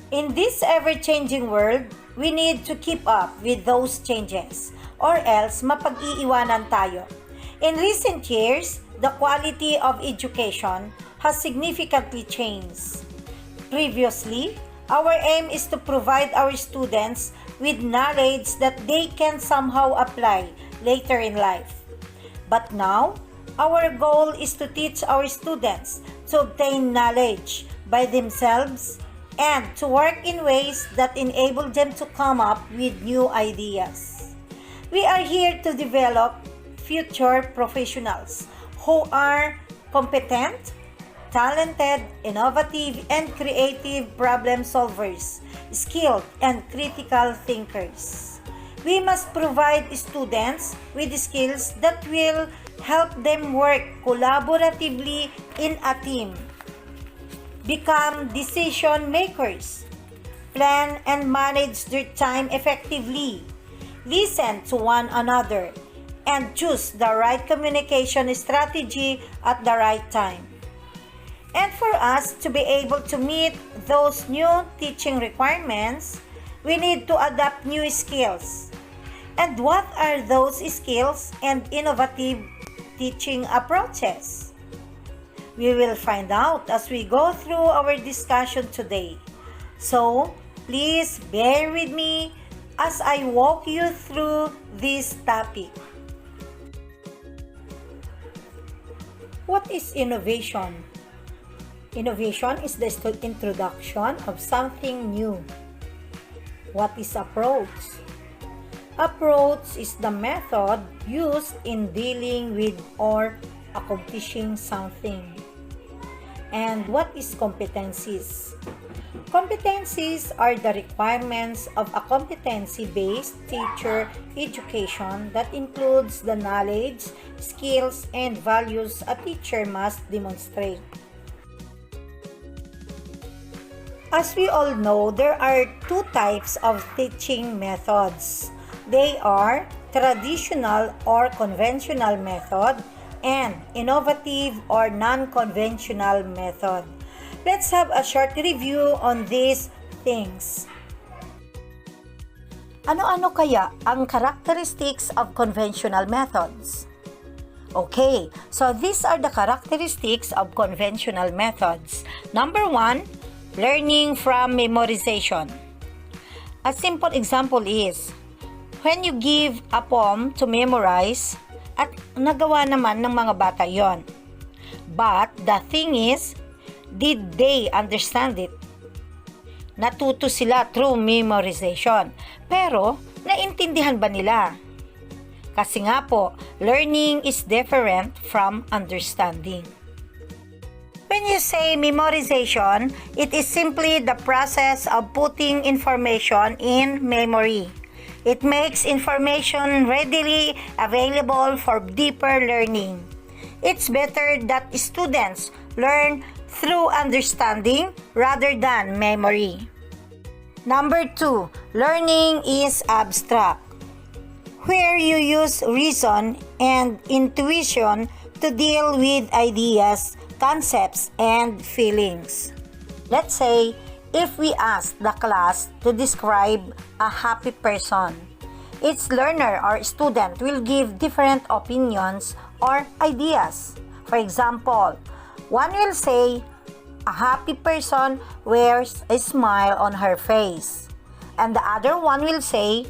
In this ever-changing world, we need to keep up with those changes or else mapag-iiwanan tayo. In recent years, the quality of education has significantly changed. Previously, our aim is to provide our students with knowledge that they can somehow apply later in life. But now, our goal is to teach our students to obtain knowledge by themselves and to work in ways that enable them to come up with new ideas. We are here to develop future professionals who are competent, talented, innovative, and creative problem solvers, skilled, and critical thinkers. We must provide students with skills that will help them work collaboratively in a team, become decision makers, plan and manage their time effectively, listen to one another, and choose the right communication strategy at the right time. And for us to be able to meet those new teaching requirements, we need to adapt new skills. And what are those skills and innovative teaching approaches? We will find out as we go through our discussion today. So, please bear with me as I walk you through this topic. What is innovation? Innovation is the introduction of something new. What is approach? Approach is the method used in dealing with or accomplishing something. And what is competencies? Competencies are the requirements of a competency-based teacher education that includes the knowledge, skills, and values a teacher must demonstrate. As we all know, there are two types of teaching methods. They are traditional or conventional method and innovative or non-conventional method. Let's have a short review on these things. Ano-ano kaya ang characteristics of conventional methods? Okay, so these are the characteristics of conventional methods. Number 1, learning from memorization. A simple example is, when you give a poem to memorize, at nagawa naman ng mga bata yon. But the thing is, did they understand it? Natuto sila through memorization. Pero, naintindihan ba nila? Kasi nga po, learning is different from understanding. When you say memorization, it is simply the process of putting information in memory. It makes information readily available for deeper learning. It's better that students learn through understanding rather than memory. Number 2, learning is abstract, where you use reason and intuition to deal with ideas, concepts, and feelings. Let's say, if we ask the class to describe a happy person, each learner or student will give different opinions or ideas. For example, one will say, a happy person wears a smile on her face. And the other one will say,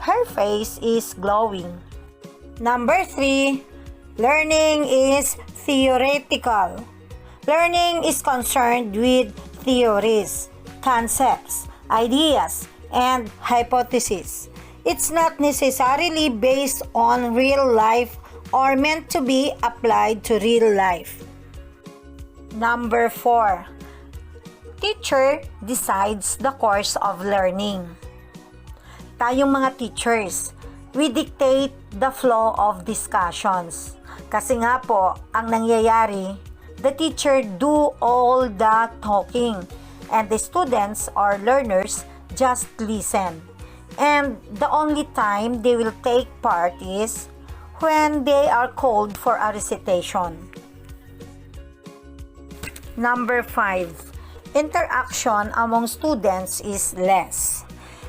her face is glowing. Number 3, learning is theoretical. Learning is concerned with theories, concepts, ideas, and hypotheses. It's not necessarily based on real life or meant to be applied to real life. Number 4, teacher decides the course of learning. Tayong mga teachers, we dictate the flow of discussions. Kasi nga po, ang nangyayari, the teacher do all the talking and the students or learners just listen. And the only time they will take part is when they are called for a recitation. Number 5, interaction among students is less.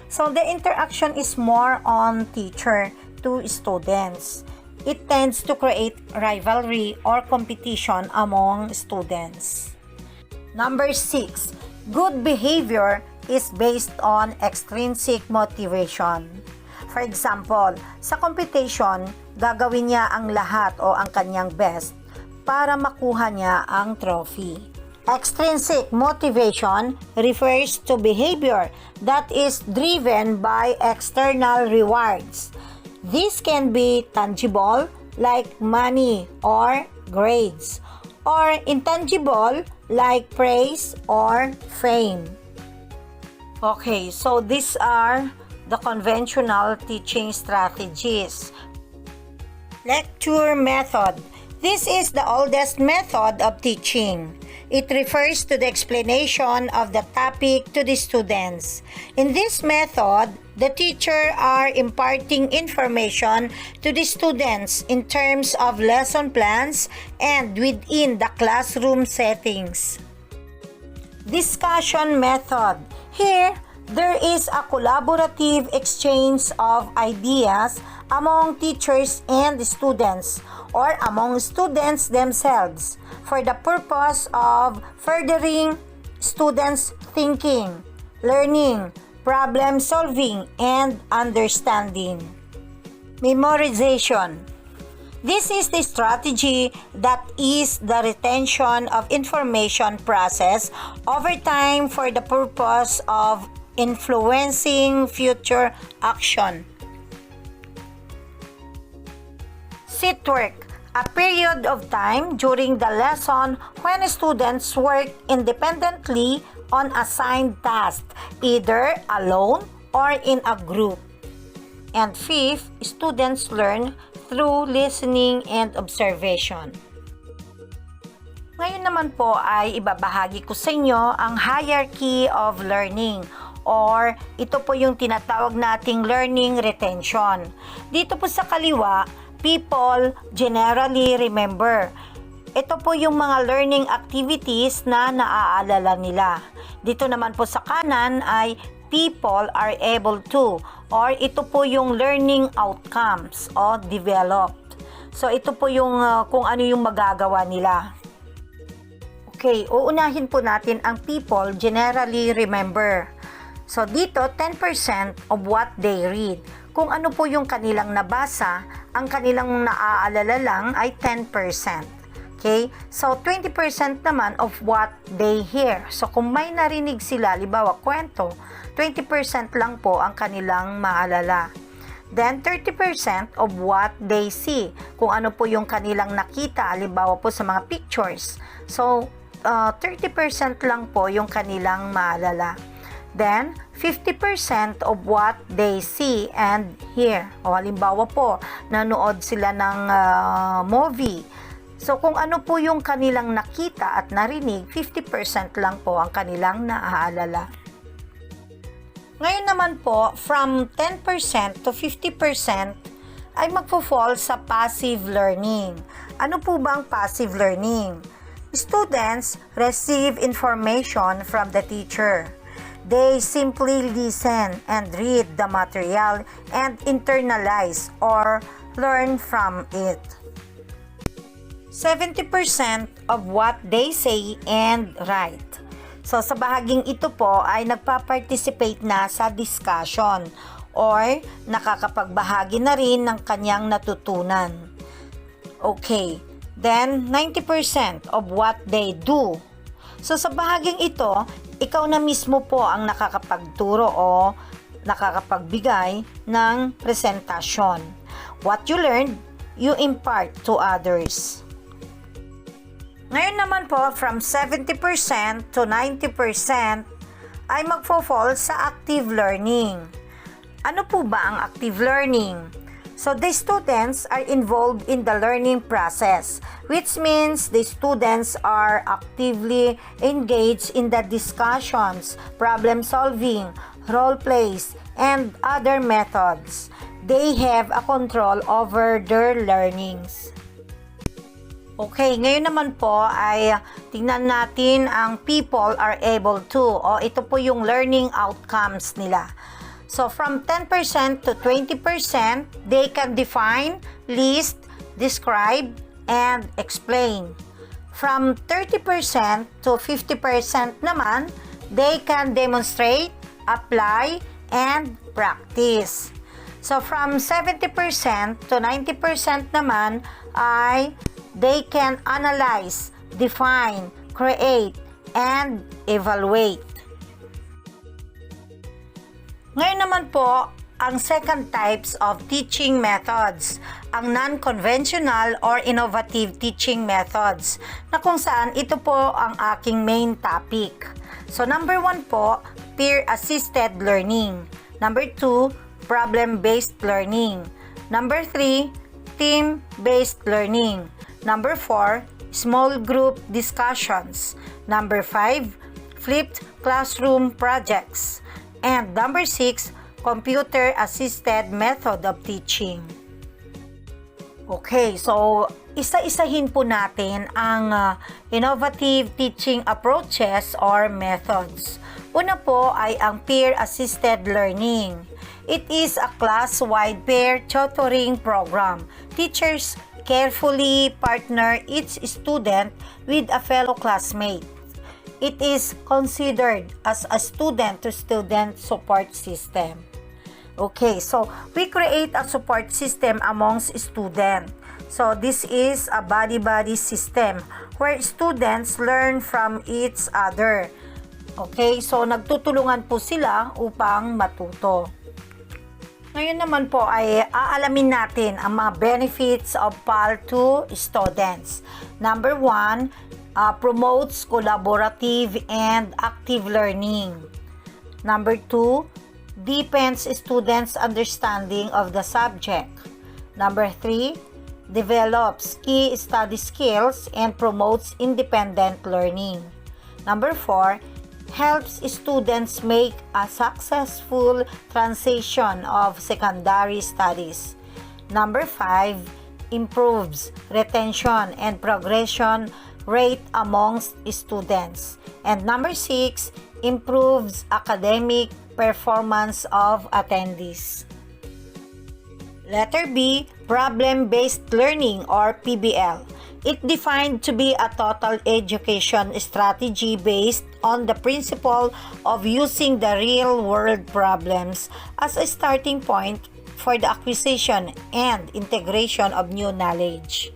So the interaction is more on teacher to students. It tends to create rivalry or competition among students. Number 6, good behavior is based on extrinsic motivation. For example, sa competition, gagawin niya ang lahat o ang kanyang best para makuha niya ang trophy. Extrinsic motivation refers to behavior that is driven by external rewards. This can be tangible like money or grades, or intangible like praise or fame. Okay, so these are the conventional teaching strategies. Lecture method. This is the oldest method of teaching. It refers to the explanation of the topic to the students. In this method, the teacher are imparting information to the students in terms of lesson plans and within the classroom settings. Discussion method. Here, there is a collaborative exchange of ideas among teachers and students or among students themselves for the purpose of furthering students' thinking, learning, problem solving, and understanding. Memorization. This is the strategy that is the retention of information process over time for the purpose of influencing future action. Sit work. A period of time during the lesson when students work independently on assigned tasks, either alone or in a group. And 5th, students learn through listening and observation. Ngayon naman po ay ibabahagi ko sa inyo ang hierarchy of learning, or ito po yung tinatawag nating learning retention. Dito po sa kaliwa, people generally remember. Ito po yung mga learning activities na naaalala nila. Dito naman po sa kanan ay people are able to, or ito po yung learning outcomes o developed. So ito po yung kung ano yung magagawa nila. Okay, uunahin po natin ang people generally remember. So dito 10% of what they read. Kung ano po yung kanilang nabasa, ang kanilang naaalala lang ay 10%. Okay? So, 20% naman of what they hear. So, kung may narinig sila, halimbawa kwento, 20% lang po ang kanilang maalala. Then, 30% of what they see. Kung ano po yung kanilang nakita, halimbawa po sa mga pictures. So, 30% lang po yung kanilang maalala. Then, 50% of what they see and hear. O halimbawa po, nanood sila ng movie. So, kung ano po yung kanilang nakita at narinig, 50% lang po ang kanilang naaalala. Ngayon naman po, from 10% to 50% ay magpo-fall sa passive learning. Ano po ba ang passive learning? Students receive information from the teacher. They simply listen and read the material and internalize or learn from it. 70% of what they say and write. So sa bahaging ito po ay nagpa-participate na sa discussion or nakakapagbahagi na rin ng kanyang natutunan. Okay, then 90% of what they do. So sa bahaging ito, ikaw na mismo po ang nakakapagturo o nakakapagbigay ng presentasyon. What you learned, you impart to others. Ngayon naman po, from 70% to 90% ay magfo-fall sa active learning. Ano po ba ang active learning? So, the students are involved in the learning process, which means the students are actively engaged in the discussions, problem solving, role plays, and other methods. They have a control over their learnings. Okay, ngayon naman po ay tingnan natin ang people are able to, o ito po yung learning outcomes nila. So from 10% to 20%, they can define, list, describe, and explain. From 30% to 50% naman, they can demonstrate, apply, and practice. So from 70% to 90% naman ay they can analyze, define, create, and evaluate. Ngayon naman po, ang second types of teaching methods, ang non-conventional or innovative teaching methods, na kung saan ito po ang aking main topic. So number 1 po, peer-assisted learning. Number 2, problem-based learning. Number 3, team-based learning. Number 4, small group discussions. Number 5, flipped classroom projects. And number 6, computer-assisted method of teaching. Okay, so isa-isahin po natin ang innovative teaching approaches or methods. Una po ay ang peer-assisted learning. It is a class-wide peer tutoring program. Teachers carefully partner each student with a fellow classmate. It is considered as a student-to-student support system. Okay, so we create a support system amongst students. So this is a body-body system where students learn from each other. Okay, so nagtutulungan po sila upang matuto. Ngayon naman po ay aalamin natin ang mga benefits of PAL to students. Number 1, promotes collaborative and active learning. Number 2, deepens students' understanding of the subject. Number 3, develops key study skills and promotes independent learning. Number 4, helps students make a successful transition of secondary studies. Number 5, improves retention and progression rate amongst students. And number 6, improves academic performance of attendees. Letter B, problem-based learning or PBL. It defined to be a total education strategy based on the principle of using the real-world problems as a starting point for the acquisition and integration of new knowledge.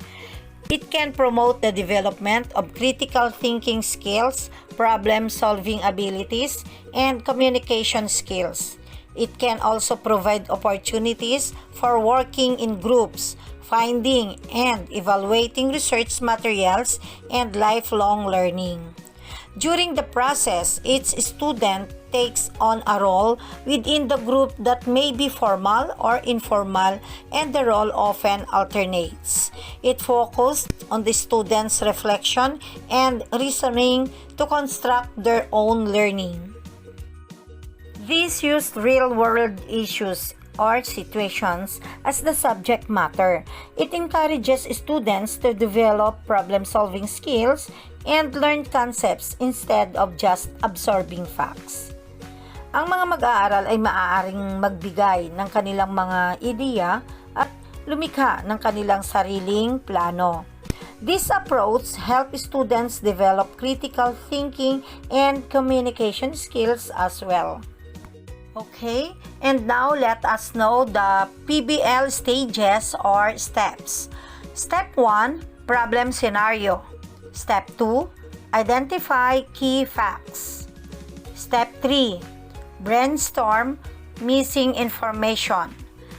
It can promote the development of critical thinking skills, problem-solving abilities, and communication skills. It can also provide opportunities for working in groups, finding and evaluating research materials, and lifelong learning. During the process, each student takes on a role within the group that may be formal or informal, and the role often alternates. It focused on the students' reflection and reasoning to construct their own learning. These used real-world issues or situations as the subject matter. It encourages students to develop problem-solving skills and learn concepts instead of just absorbing facts. Ang mga mag-aaral ay maaaring magbigay ng kanilang mga ideya at lumikha ng kanilang sariling plano. This approach helps students develop critical thinking and communication skills as well. Okay, and now let us know the PBL stages or steps. Step 1, problem scenario. Step 2, identify key facts. Step 3, brainstorm missing information.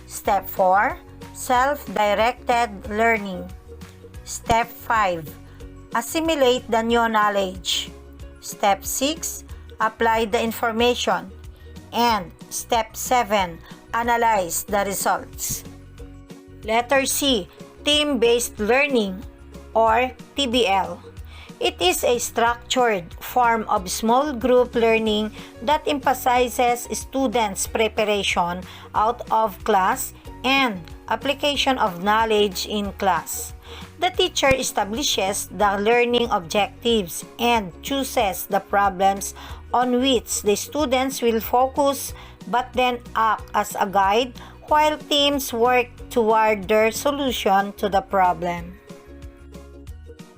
Step 4, self-directed learning. Step 5, assimilate the new knowledge. Step 6, apply the information. And Step 7, analyze the results. Letter C, team-based learning or TBL. It is a structured form of small group learning that emphasizes students' preparation out of class and application of knowledge in class. The teacher establishes the learning objectives and chooses the problems on which the students will focus but then act as a guide while teams work toward their solution to the problem.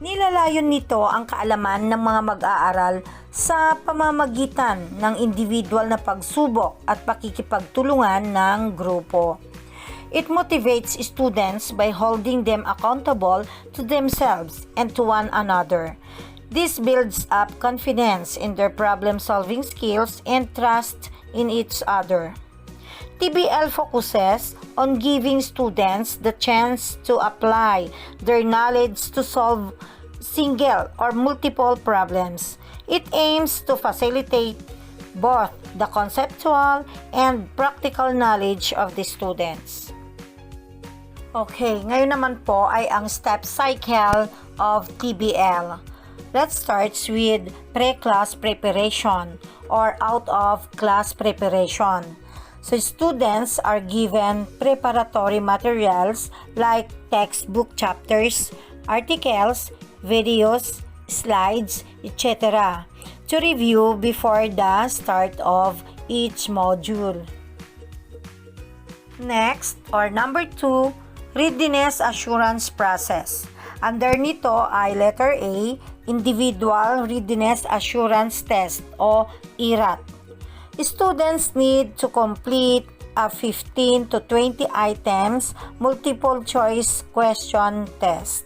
Nilalayon nito ang kaalaman ng mga mag-aaral sa pamamagitan ng individual na pagsubok at pakikipagtulungan ng grupo. It motivates students by holding them accountable to themselves and to one another. This builds up confidence in their problem-solving skills and trust in each other. TBL focuses on giving students the chance to apply their knowledge to solve single or multiple problems. It aims to facilitate both the conceptual and practical knowledge of the students. Okay, ngayon naman po ay ang step cycle of TBL. Let's start with pre-class preparation or out-of-class preparation. So students are given preparatory materials like textbook chapters, articles, videos, slides, etc. to review before the start of each module. Next, or number 2, readiness assurance process. Under nito ay letter A, Individual Readiness Assurance Test o IRAT. Students need to complete a 15 to 20 items multiple choice question test.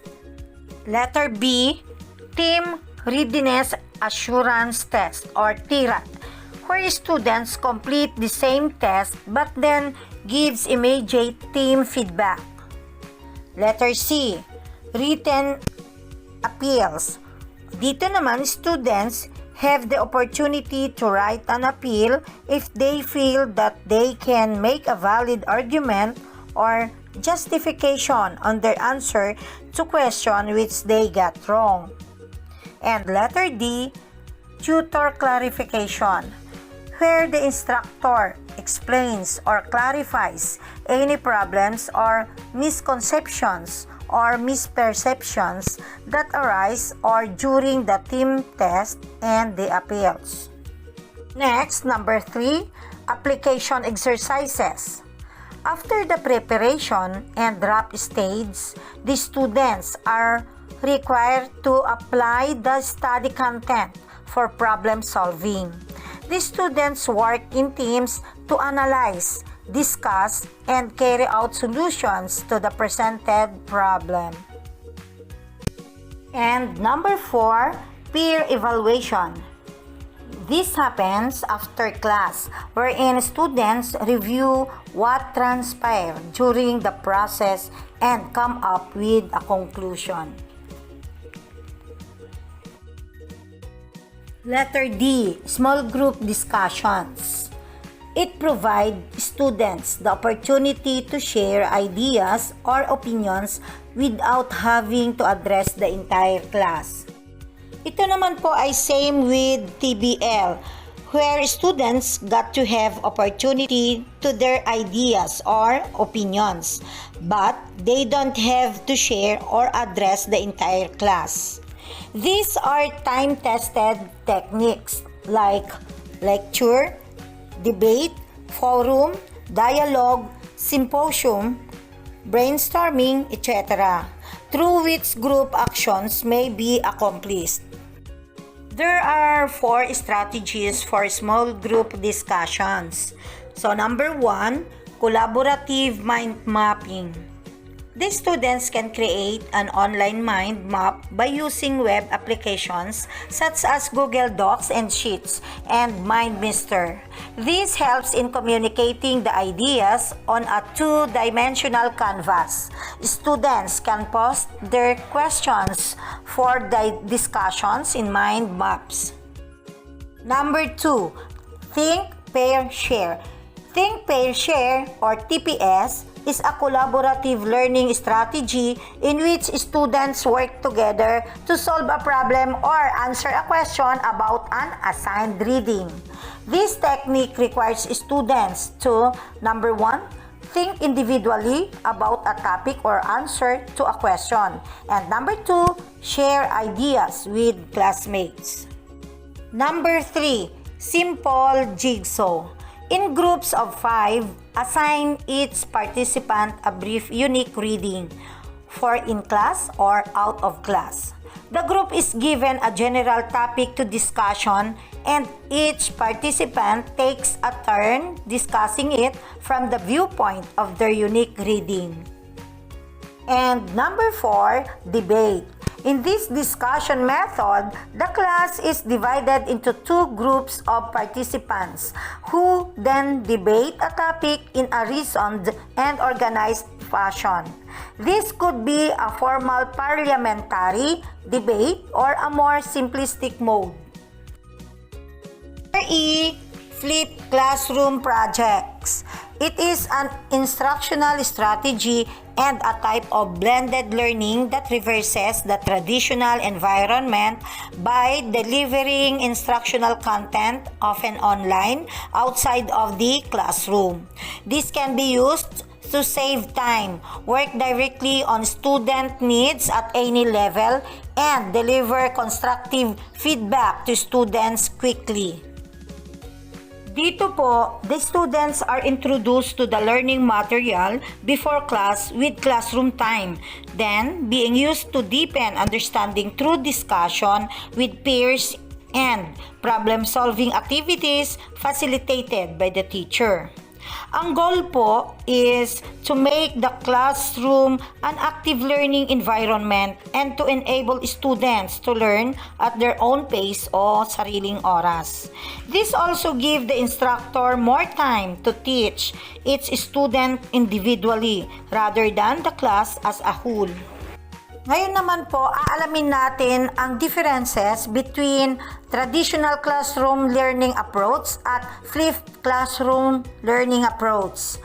Letter B, Team Readiness Assurance Test or TRAT, where students complete the same test but then gives immediate team feedback. Letter C, Written Appeals. Dito naman students have the opportunity to write an appeal if they feel that they can make a valid argument or justification on their answer to question which they got wrong. And letter D, tutor clarification, where the instructor explains or clarifies any problems or misconceptions or misperceptions that arise or during the team test and the appeals. Next, number 3, application exercises. After the preparation and draft stage, the students are required to apply the study content for problem solving. The students work in teams to analyze, discuss, and carry out solutions to the presented problem. And number 4, peer evaluation. This happens after class, wherein students review what transpired during the process and come up with a conclusion. Letter D, small group discussions. It provides students the opportunity to share ideas or opinions without having to address the entire class. Ito naman po ay same with TBL, where students got to have opportunity to their ideas or opinions, but they don't have to share or address the entire class. These are time-tested techniques like lecture, debate, forum, dialogue, symposium, brainstorming, etc., through which group actions may be accomplished. There are 4 strategies for small group discussions. So number 1, collaborative mind mapping. The students can create an online mind map by using web applications such as Google Docs and Sheets and MindMeister. This helps in communicating the ideas on a 2-dimensional canvas. Students can post their questions for the discussions in mind maps. Number 2, Think, Pair, Share. Think, Pair, Share or TPS is a collaborative learning strategy in which students work together to solve a problem or answer a question about an assigned reading. This technique requires students to, number 1, think individually about a topic or answer to a question. And number 2, share ideas with classmates. Number 3, simple jigsaw. In groups of 5, assign each participant a brief unique reading for in class or out of class. The group is given a general topic to discussion and each participant takes a turn discussing it from the viewpoint of their unique reading. And number 4, debate. In this discussion method, the class is divided into 2 groups of participants who then debate a topic in a reasoned and organized fashion. This could be a formal parliamentary debate or a more simplistic mode. E. Flip classroom projects. It is an instructional strategy and a type of blended learning that reverses the traditional environment by delivering instructional content, often online, outside of the classroom. This can be used to save time, work directly on student needs at any level, and deliver constructive feedback to students quickly. Dito po, the students are introduced to the learning material before class with classroom time, then being used to deepen understanding through discussion with peers and problem-solving activities facilitated by the teacher. Ang goal po is to make the classroom an active learning environment and to enable students to learn at their own pace o sariling oras. This also gives the instructor more time to teach each student individually rather than the class as a whole. Ngayon naman po, aalamin natin ang differences between traditional classroom learning approach at flipped classroom learning approach.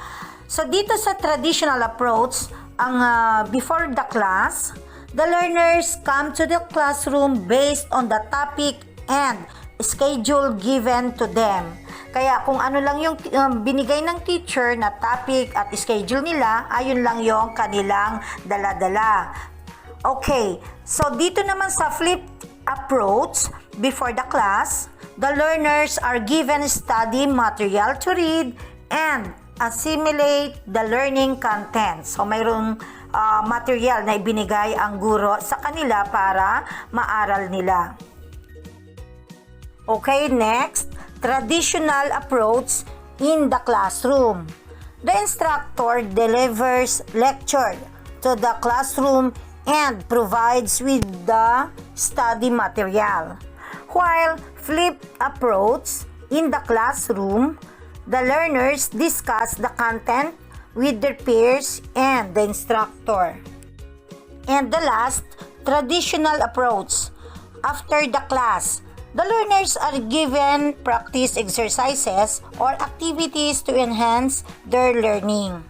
So dito sa traditional approach, ang before the class, the learners come to the classroom based on the topic and schedule given to them. Kaya kung ano lang yung binigay ng teacher na topic at schedule nila, ayun lang yung kanilang dala-dala. Okay, so dito naman sa flipped approach, before the class, the learners are given study material to read and assimilate the learning content. So mayroong material na ibinigay ang guro sa kanila para maaral nila. Okay, next, traditional approach in the classroom. The instructor delivers lecture to the classroom and provides with the study material. While flipped approach in the classroom, the learners discuss the content with their peers and the instructor. And the last, traditional approach. After the class, the learners are given practice exercises or activities to enhance their learning.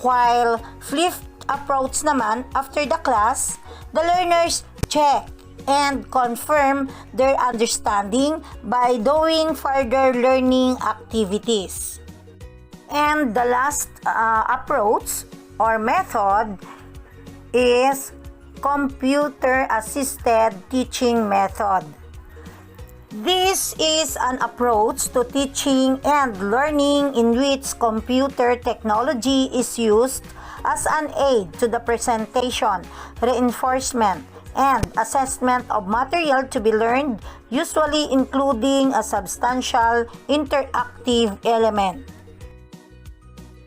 While flipped approach naman, after the class, the learners check and confirm their understanding by doing further learning activities. And the last approach or method is computer-assisted teaching method. This is an approach to teaching and learning in which computer technology is used as an aid to the presentation, reinforcement, and assessment of material to be learned, usually including a substantial interactive element.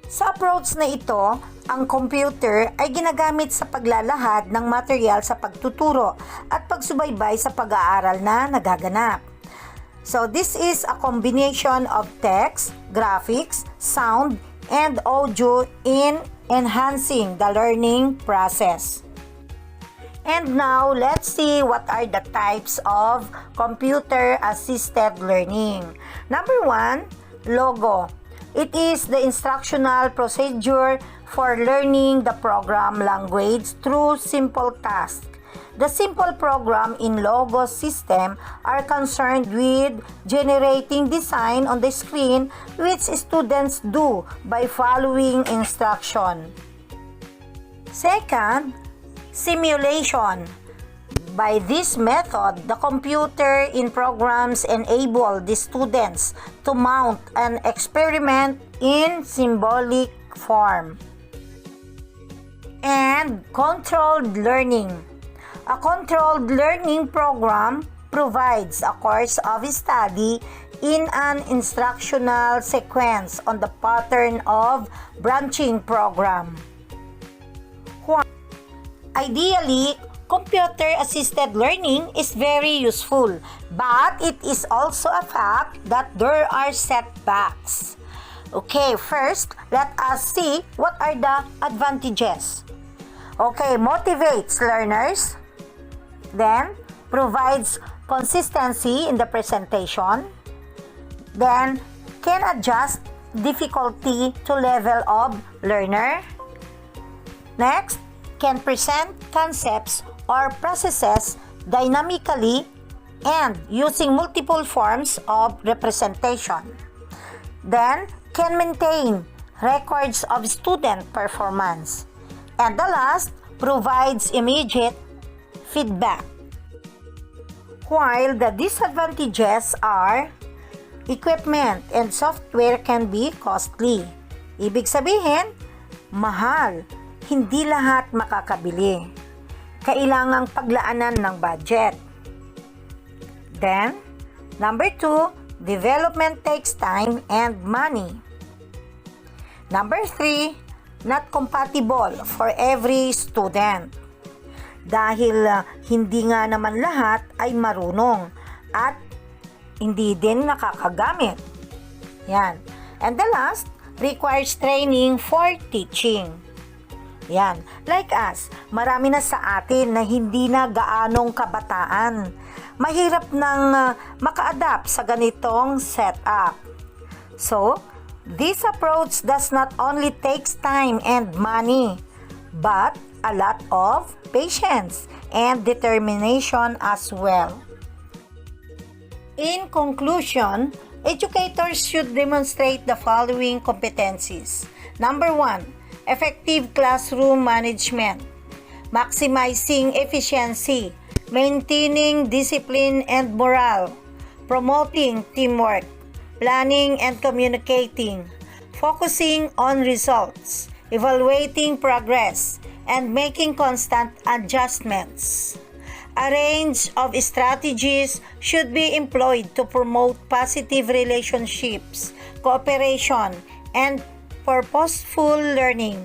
Sa approach na ito, ang computer ay ginagamit sa paglalahad ng material sa pagtuturo at pagsubaybay sa pag-aaral na nagaganap. So this is a combination of text, graphics, sound, and audio in enhancing the learning process. And now, let's see what are the types of computer-assisted learning. Number 1, logo. It is the instructional procedure for learning the program language through simple tasks. The simple program in Logos system are concerned with generating design on the screen which students do by following instruction. Second, simulation. By this method, the computer in programs enable the students to mount an experiment in symbolic form. And controlled learning. A controlled learning program provides a course of study in an instructional sequence on the pattern of branching program. Ideally, computer-assisted learning is very useful, but it is also a fact that there are setbacks. Okay, first, let us see what are the advantages. Okay, motivates learners, then provides consistency in the presentation, then can adjust difficulty to level of learner, next, can present concepts or processes dynamically and using multiple forms of representation. Then, can maintain records of student performance. And the last, provides immediate feedback. While the disadvantages are equipment and software can be costly. Ibig sabihin, mahal. Hindi lahat makakabili. Kailangang paglaanan ng budget. Then, number 2, development takes time and money. Number 3, not compatible for every student. Dahil hindi nga naman lahat ay marunong at hindi din nakakagamit. Yan. And the last, requires training for teaching. Yan. Like us, marami na sa atin na hindi na gaanong kabataan. Mahirap nang maka-adapt sa ganitong setup. So, this approach does not only takes time and money, but a lot of patience and determination as well. In conclusion, educators should demonstrate the following competencies. Number 1, effective classroom management, maximizing efficiency, maintaining discipline and morale, promoting teamwork, planning and communicating, focusing on results, evaluating progress, and making constant adjustments. A range of strategies should be employed to promote positive relationships, cooperation, and purposeful learning.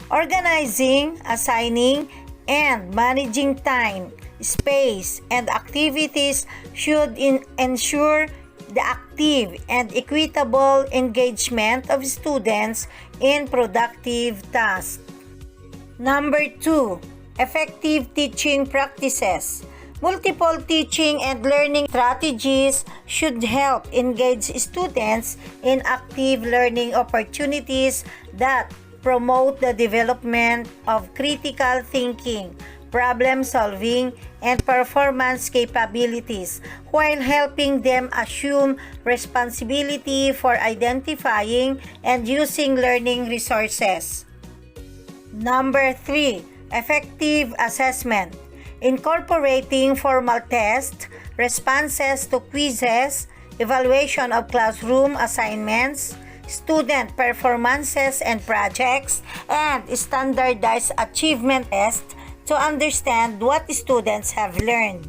Organizing, assigning, and managing time, space, and activities should ensure the active and equitable engagement of students in productive tasks. Number 2, effective teaching practices. Multiple teaching and learning strategies should help engage students in active learning opportunities that promote the development of critical thinking, problem solving, and performance capabilities while helping them assume responsibility for identifying and using learning resources. Number 3, effective assessment. Incorporating formal tests, responses to quizzes, evaluation of classroom assignments, student performances and projects, and standardized achievement tests to understand what students have learned.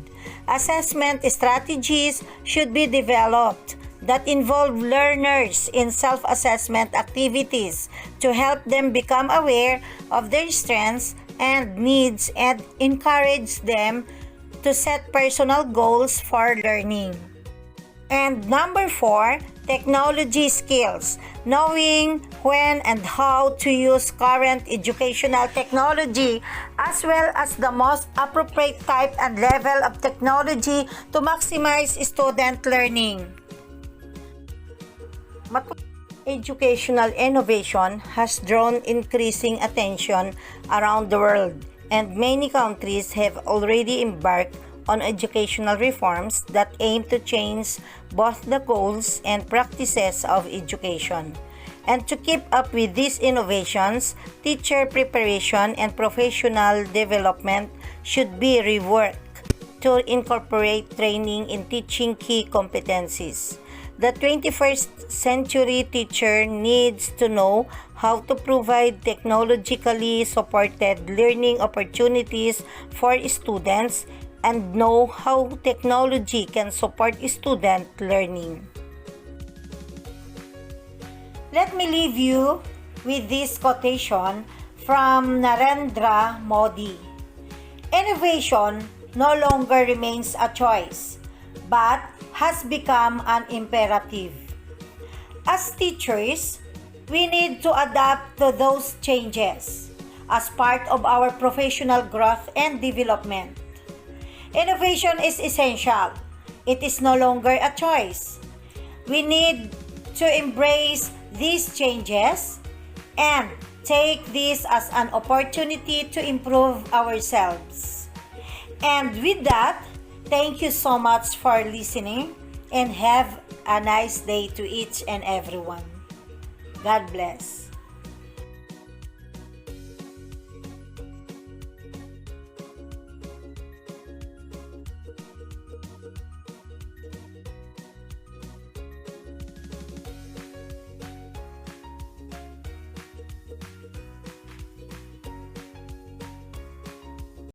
Assessment strategies should be developed that involve learners in self-assessment activities to help them become aware of their strengths and needs and encourage them to set personal goals for learning. And number 4, technology skills. Knowing when and how to use current educational technology as well as the most appropriate type and level of technology to maximize student learning. Educational innovation has drawn increasing attention around the world, and many countries have already embarked on educational reforms that aim to change both the goals and practices of education. And to keep up with these innovations, teacher preparation and professional development should be reworked to incorporate training in teaching key competencies. The 21st century teacher needs to know how to provide technologically supported learning opportunities for students and know how technology can support student learning. Let me leave you with this quotation from Narendra Modi. Innovation no longer remains a choice, but has become an imperative. As teachers, we need to adapt to those changes as part of our professional growth and development. Innovation is essential. It is no longer a choice. We need to embrace these changes and take this as an opportunity to improve ourselves. And with that, thank you so much for listening and have a nice day to each and everyone. God bless.